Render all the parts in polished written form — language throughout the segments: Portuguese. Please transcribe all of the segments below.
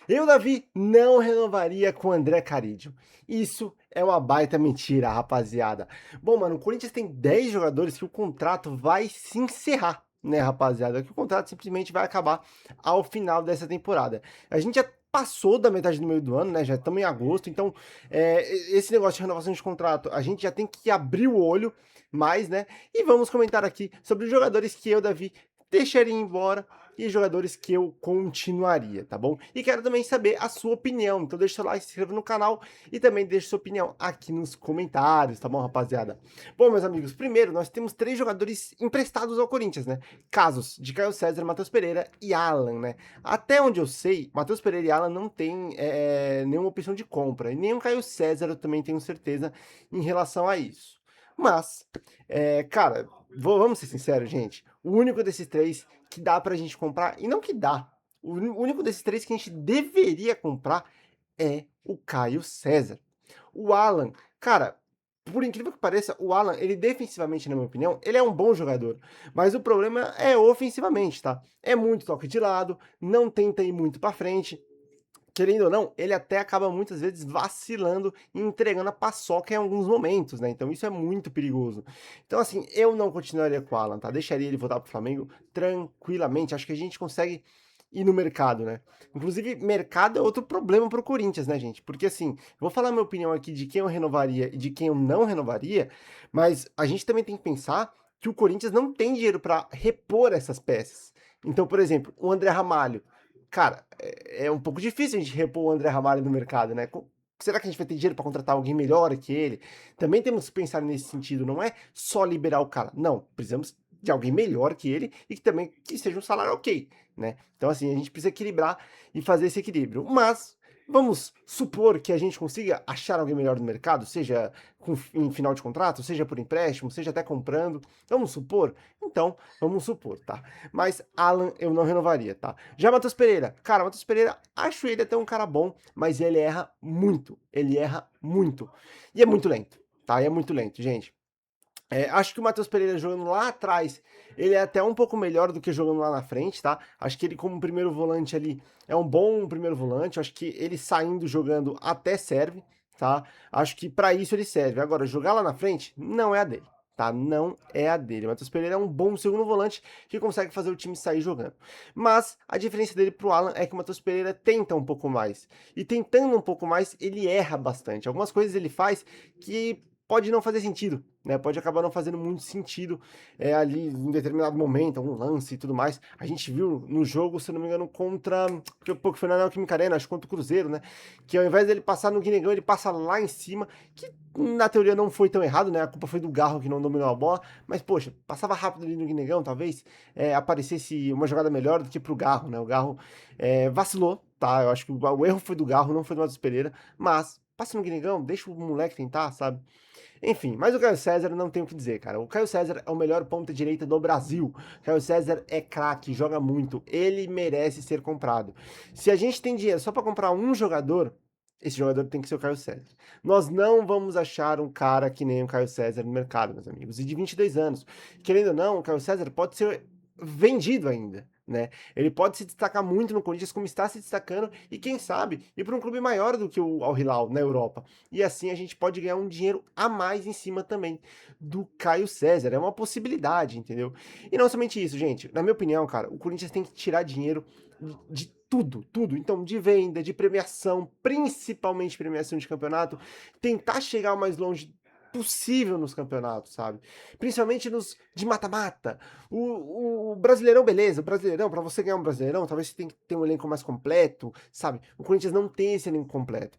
Eu, Davi, não renovaria com o André Carídio. Isso é uma baita mentira, rapaziada. Bom, mano, o Corinthians tem 10 jogadores que o contrato vai se encerrar, né, rapaziada? Que o contrato simplesmente vai acabar ao final dessa temporada. A gente já passou da metade do meio do ano, né? Já estamos em agosto, então esse negócio de renovação de contrato, a gente já tem que abrir o olho mais, né? E vamos comentar aqui sobre os jogadores que eu, Davi, deixaria embora e jogadores que eu continuaria, tá bom? E quero também saber a sua opinião, então deixa seu like, se inscreva no canal e também deixa sua opinião aqui nos comentários, tá bom, rapaziada? Bom, meus amigos, primeiro nós temos 3 jogadores emprestados ao Corinthians, né? Casos de Caio César, Matheus Pereira e Alan, né? Até onde eu sei, Matheus Pereira e Alan não tem nenhuma opção de compra, e nem o Caio César eu também tenho certeza em relação a isso. Mas, cara, vamos ser sinceros, gente. O único desses 3 que dá pra gente comprar, e não que dá, o único desses 3 que a gente deveria comprar é o Caio César. O Alan, cara, por incrível que pareça, o Alan, ele defensivamente, na minha opinião, ele é um bom jogador. Mas o problema é ofensivamente, tá? É muito toque de lado, não tenta ir muito pra frente, querendo ou não, ele até acaba muitas vezes vacilando e entregando a paçoca em alguns momentos, né? Então isso é muito perigoso. Então, assim, eu não continuaria com o Alan, tá? Deixaria ele voltar pro Flamengo tranquilamente. Acho que a gente consegue ir no mercado, né? Inclusive, mercado é outro problema pro Corinthians, né, gente? Porque, assim, vou falar minha opinião aqui de quem eu renovaria e de quem eu não renovaria, mas a gente também tem que pensar que o Corinthians não tem dinheiro para repor essas peças. Então, por exemplo, o André Ramalho. Cara, é um pouco difícil a gente repor o André Ramalho no mercado, né? Será que a gente vai ter dinheiro para contratar alguém melhor que ele? Também temos que pensar nesse sentido, não é só liberar o cara. Não, precisamos de alguém melhor que ele e que também que seja um salário ok, né? Então, assim, a gente precisa equilibrar e fazer esse equilíbrio. Mas vamos supor que a gente consiga achar alguém melhor no mercado, seja em final de contrato, seja por empréstimo, seja até comprando. Vamos supor? Então, vamos supor, tá? Mas Alan eu não renovaria, tá? Já Matheus Pereira, cara, Matheus Pereira, acho ele até um cara bom, mas ele erra muito. Ele erra muito. E é muito lento, tá? E é muito lento, gente. Acho que o Matheus Pereira jogando lá atrás, ele é até um pouco melhor do que jogando lá na frente, tá? Acho que ele, como primeiro volante ali, é um bom primeiro volante. Acho que ele saindo jogando até serve, tá? Acho que para isso ele serve. Agora, jogar lá na frente não é a dele, tá? Não é a dele. O Matheus Pereira é um bom segundo volante que consegue fazer o time sair jogando. Mas a diferença dele pro Alan é que o Matheus Pereira tenta um pouco mais. E tentando um pouco mais, ele erra bastante. Algumas coisas ele faz que pode não fazer sentido, né? Pode acabar não fazendo muito sentido ali em determinado momento, algum lance e tudo mais. A gente viu no jogo, se eu não me engano, contra. Que foi na Neoquímica Arena, acho que contra o Cruzeiro, né? Que ao invés dele passar no Guinegão, ele passa lá em cima, que na teoria não foi tão errado, né? A culpa foi do Garro que não dominou a bola, mas poxa, passava rápido ali no Guinegão, talvez aparecesse uma jogada melhor do que pro Garro, né? O Garro vacilou, tá? Eu acho que o erro foi do Garro, não foi do Matheus Pereira, mas passa no Guinegão, deixa o moleque tentar, sabe? Enfim, mas o Caio César não tem o que dizer, cara. O Caio César é o melhor ponta-direita do Brasil. O Caio César é craque, joga muito. Ele merece ser comprado. Se a gente tem dinheiro só para comprar um jogador, esse jogador tem que ser o Caio César. Nós não vamos achar um cara que nem o Caio César no mercado, meus amigos. E de 22 anos. Querendo ou não, o Caio César pode ser vendido ainda, né? Ele pode se destacar muito no Corinthians, como está se destacando, e quem sabe ir para um clube maior do que o Al Hilal na Europa. E assim a gente pode ganhar um dinheiro a mais em cima também do Caio César. É uma possibilidade, entendeu? E não somente isso, gente. Na minha opinião, cara, o Corinthians tem que tirar dinheiro de tudo, tudo. Então, de venda, de premiação, principalmente premiação de campeonato, tentar chegar o mais longe possível nos campeonatos, sabe? Principalmente nos de mata-mata. O Brasileirão, beleza, o Brasileirão, para você ganhar um Brasileirão, talvez você tenha que ter um elenco mais completo, sabe? O Corinthians não tem esse elenco completo.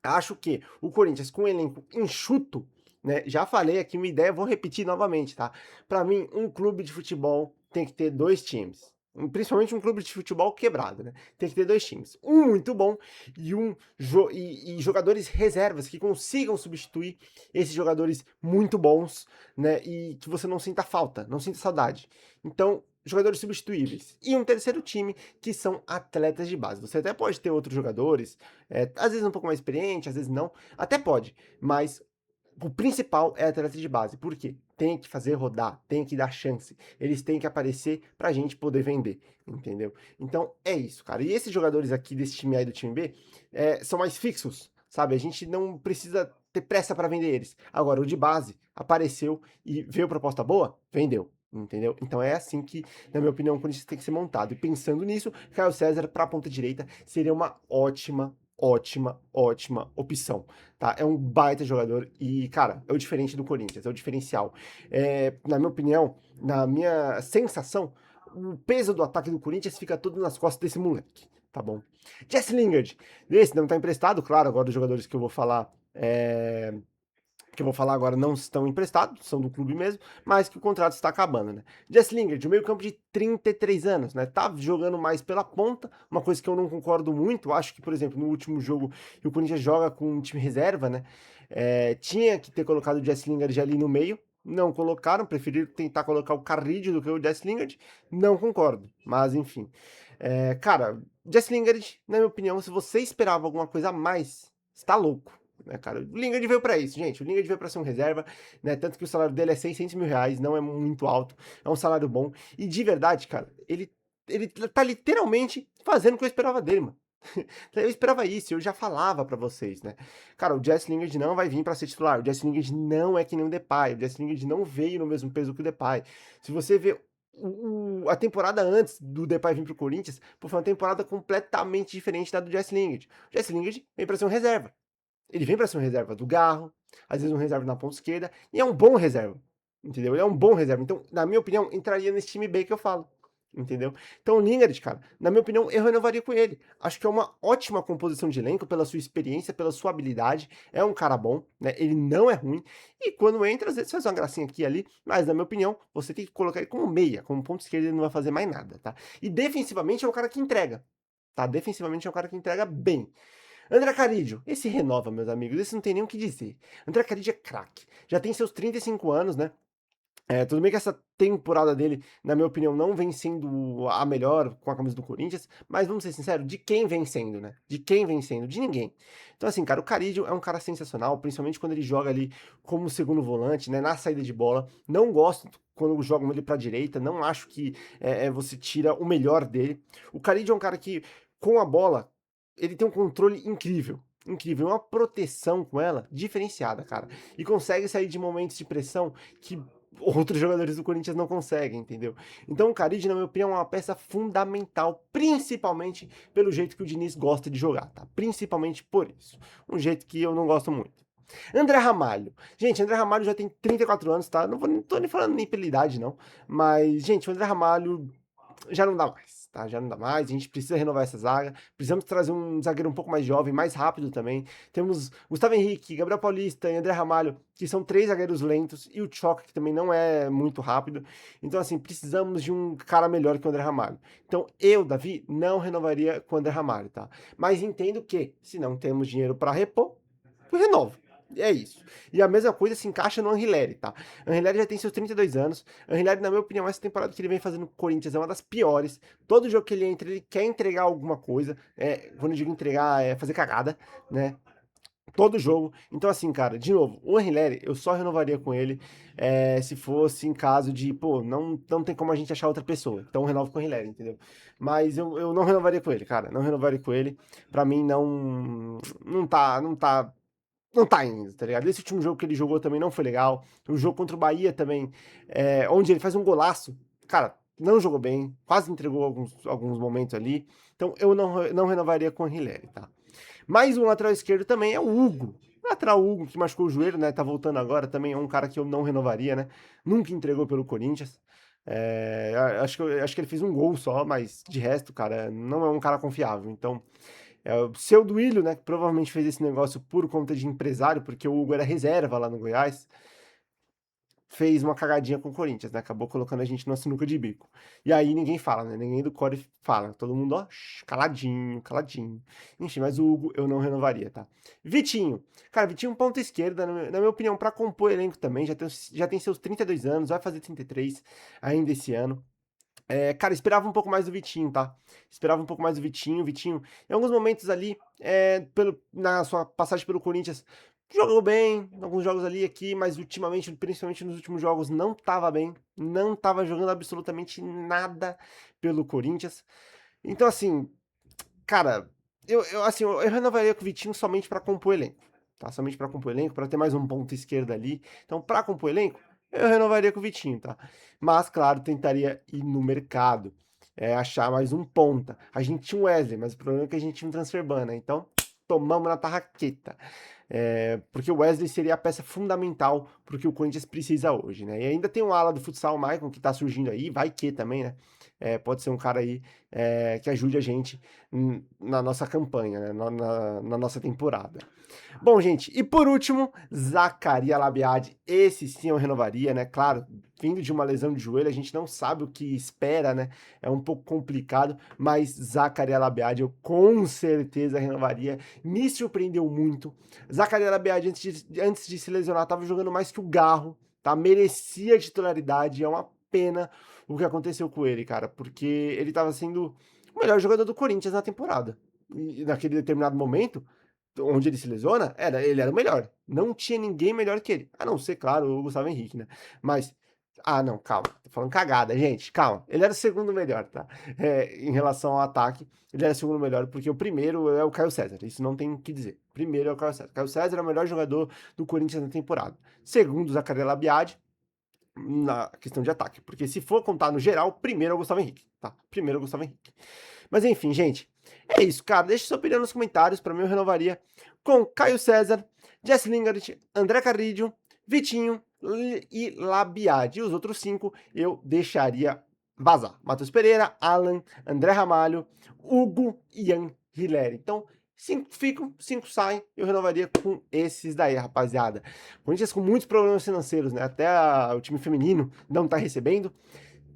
Acho que o Corinthians com um elenco enxuto, né? Já falei aqui uma ideia, vou repetir novamente, tá? Para mim, um clube de futebol tem que ter 2 times. Principalmente um clube de futebol quebrado, né? Tem que ter 2 times. Um muito bom e e jogadores reservas que consigam substituir esses jogadores muito bons, né? E que você não sinta falta, não sinta saudade. Então, jogadores substituíveis. E um terceiro time que são atletas de base. Você até pode ter outros jogadores, às vezes um pouco mais experiente, às vezes não. Até pode, mas o principal é atleta de base. Por quê? tem que fazer rodar, tem que dar chance, eles têm que aparecer pra gente poder vender, entendeu? Então é isso, cara. E esses jogadores aqui desse time A e do time B são mais fixos, sabe? A gente não precisa ter pressa para vender eles. Agora, o de base apareceu e veio proposta boa, vendeu. Entendeu? Então é assim que, na minha opinião, o Corinthians tem que ser montado. E pensando nisso, Caio César para a ponta direita seria uma ótima opção, tá? É um baita jogador e, cara, é o diferente do Corinthians, é o diferencial. Na minha opinião, na minha sensação, o peso do ataque do Corinthians fica todo nas costas desse moleque, tá bom? Jesse Lingard, esse não tá emprestado, claro, agora os jogadores que eu vou falar agora não estão emprestados, são do clube mesmo, mas que o contrato está acabando, né? Jesse Lingard, de meio campo de 33 anos, né? Tá jogando mais pela ponta, uma coisa que eu não concordo muito, acho que, por exemplo, no último jogo que o Corinthians joga com um time reserva, né? Tinha que ter colocado o Jesse Lingard ali no meio, não colocaram, preferiram tentar colocar o Carrillo do que o Jesse Lingard, não concordo, mas enfim. Cara, Jesse Lingard, na minha opinião, se você esperava alguma coisa a mais, está louco, né, cara? O Lingard veio pra isso, gente. O Lingard veio pra ser um reserva, né? Tanto que o salário dele é 600 mil reais, não é muito alto, é um salário bom. E de verdade, cara, ele tá literalmente fazendo o que eu esperava dele, mano. Eu esperava isso, eu já falava pra vocês, né? Cara, o Jesse Lingard não vai vir pra ser titular. O Jesse Lingard não é que nem o Depay. O Jesse Lingard não veio no mesmo peso que o Depay. Se você vê a temporada antes do Depay vir pro Corinthians, pô, foi uma temporada completamente diferente da do Jesse Lingard. O Jesse Lingard veio pra ser um reserva. Ele vem para ser um reserva do Garro, às vezes um reserva na ponta esquerda, e é um bom reserva, entendeu? Ele é um bom reserva. Então, na minha opinião, entraria nesse time B que eu falo, entendeu? Então, o Lingard, cara, na minha opinião, eu renovaria com ele. Acho que é uma ótima composição de elenco pela sua experiência, pela sua habilidade. É um cara bom, né? Ele não é ruim. E quando entra, às vezes faz uma gracinha aqui e ali, mas na minha opinião, você tem que colocar ele como meia, como ponto esquerdo, ele não vai fazer mais nada, tá? E defensivamente é um cara que entrega, tá? Defensivamente é um cara que entrega bem. André Carídio, esse renova, meus amigos, esse não tem nem o que dizer. André Carídio é craque, já tem seus 35 anos, né? Tudo bem que essa temporada dele, na minha opinião, não vem sendo a melhor com a camisa do Corinthians, mas vamos ser sinceros, de quem vem sendo, né? De quem vem sendo? De ninguém. Então, assim, cara, o Carídio é um cara sensacional, principalmente quando ele joga ali como segundo volante, né? Na saída de bola. Não gosto quando jogam ele pra direita, não acho que você tira o melhor dele. O Carídio é um cara que, com a bola, ele tem um controle incrível. Incrível, uma proteção com ela diferenciada, cara. E consegue sair de momentos de pressão que outros jogadores do Corinthians não conseguem, entendeu? Então o Caride, na minha opinião, é uma peça fundamental, principalmente pelo jeito que o Diniz gosta de jogar, tá? Principalmente por isso. Um jeito que eu não gosto muito. André Ramalho. Gente, André Ramalho já tem 34 anos, tá? Não tô nem falando nem pela idade, não. Mas, gente, o André Ramalho já não dá mais, tá? Já não dá mais, a gente precisa renovar essa zaga, precisamos trazer um zagueiro um pouco mais jovem, mais rápido também. Temos Gustavo Henrique, Gabriel Paulista e André Ramalho, que são 3 zagueiros lentos, e o Choca, que também não é muito rápido. Então, assim, precisamos de um cara melhor que o André Ramalho. Então, eu, Davi, não renovaria com o André Ramalho, tá? Mas entendo que, se não temos dinheiro para repor, eu renovo. É isso. E a mesma coisa se encaixa no Anrileri, tá? Anrileri já tem seus 32 anos. Anrileri, na minha opinião, essa temporada que ele vem fazendo no Corinthians é uma das piores. Todo jogo que ele entra, ele quer entregar alguma coisa. Quando eu digo entregar, é fazer cagada, né? Todo jogo. Então, assim, cara, de novo, o Anrileri, eu só renovaria com ele se fosse em caso de, pô, não tem como a gente achar outra pessoa. Então, eu renovo com o Anrileri, entendeu? Mas eu não renovaria com ele, cara. Não renovaria com ele. Pra mim, não tá indo, tá ligado? Esse último jogo que ele jogou também não foi legal. O jogo contra o Bahia também, onde ele faz um golaço, cara, não jogou bem, quase entregou alguns momentos ali. Então eu não renovaria com o Hilary, tá? Mais um lateral esquerdo também é o Hugo. O lateral Hugo, que machucou o joelho, né? Tá voltando agora, também é um cara que eu não renovaria, né? Nunca entregou pelo Corinthians. Acho que ele fez um gol só, mas de resto, cara, não é um cara confiável. Então, o seu Duílio, né, que provavelmente fez esse negócio por conta de empresário, porque o Hugo era reserva lá no Goiás, fez uma cagadinha com o Corinthians, né? Acabou colocando a gente numa sinuca de bico. E aí ninguém fala, né? Ninguém do Core fala. Todo mundo, ó, caladinho, caladinho. Enfim, mas o Hugo eu não renovaria, tá? Vitinho. Cara, Vitinho ponta esquerda, na minha opinião, para compor elenco também, já tem seus 32 anos, vai fazer 33 ainda esse ano. Cara, esperava um pouco mais do Vitinho, tá? Esperava um pouco mais do Vitinho. Vitinho, em alguns momentos ali, na sua passagem pelo Corinthians, jogou bem, alguns jogos ali e aqui, mas ultimamente, principalmente nos últimos jogos, não tava bem, não tava jogando absolutamente nada pelo Corinthians. Então, assim, cara, assim, eu renovaria com o Vitinho somente para compor elenco, tá? Somente para compor elenco, para ter mais um ponto esquerdo ali. Então, para compor elenco, eu renovaria com o Vitinho, tá? Mas, claro, tentaria ir no mercado, achar mais um ponta. A gente tinha o Wesley, mas o problema é que a gente tinha um transfer ban, né? Então, tomamos na tarraqueta. Porque o Wesley seria a peça fundamental pro que o Corinthians precisa hoje, né? E ainda tem um ala do futsal, o Maicon, que tá surgindo aí, vai que também, né? Pode ser um cara aí que ajude a gente na nossa campanha, né? Na nossa temporada. Bom, gente, e por último, Zaccaria Labiad. Esse sim eu renovaria, né? Claro, vindo de uma lesão de joelho, a gente não sabe o que espera, né? É um pouco complicado, mas Zaccaria Labiad eu com certeza renovaria. Me surpreendeu muito. Zaccaria Labiad, antes de se lesionar, estava jogando mais que o Garro, tá? Merecia titularidade, é uma pena o que aconteceu com ele, cara, porque ele estava sendo o melhor jogador do Corinthians na temporada. E naquele determinado momento, onde ele se lesiona, ele era o melhor. Não tinha ninguém melhor que ele. A não ser, claro, o Gustavo Henrique, né? Mas. Ah, não, calma. Tô falando cagada, gente. Calma. Ele era o segundo melhor, tá? Em relação ao ataque, ele era o segundo melhor, porque o primeiro é o Caio César. Isso não tem o que dizer. Primeiro é o Caio César. Caio César é o melhor jogador do Corinthians na temporada. Segundo, o Zaccaria Labiad, na questão de ataque. Porque se for contar no geral, primeiro é o Gustavo Henrique, tá? Primeiro é o Gustavo Henrique. Mas enfim, gente. É isso, cara. Deixe sua opinião nos comentários. Para mim, eu renovaria com Caio César, Jesse Lingard, André Carrillo, Vitinho e Labiad. E os outros 5 eu deixaria vazar. Matheus Pereira, Alan, André Ramalho, Hugo e Ian Hilary. Então, 5 ficam, 5 saem. Eu renovaria com esses daí, rapaziada. Corinthians com muitos problemas financeiros, né? Até o time feminino não tá recebendo.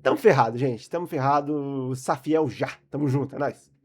Tamo ferrado, gente. Tamo ferrado. Safiel já. Tamo junto, é nóis.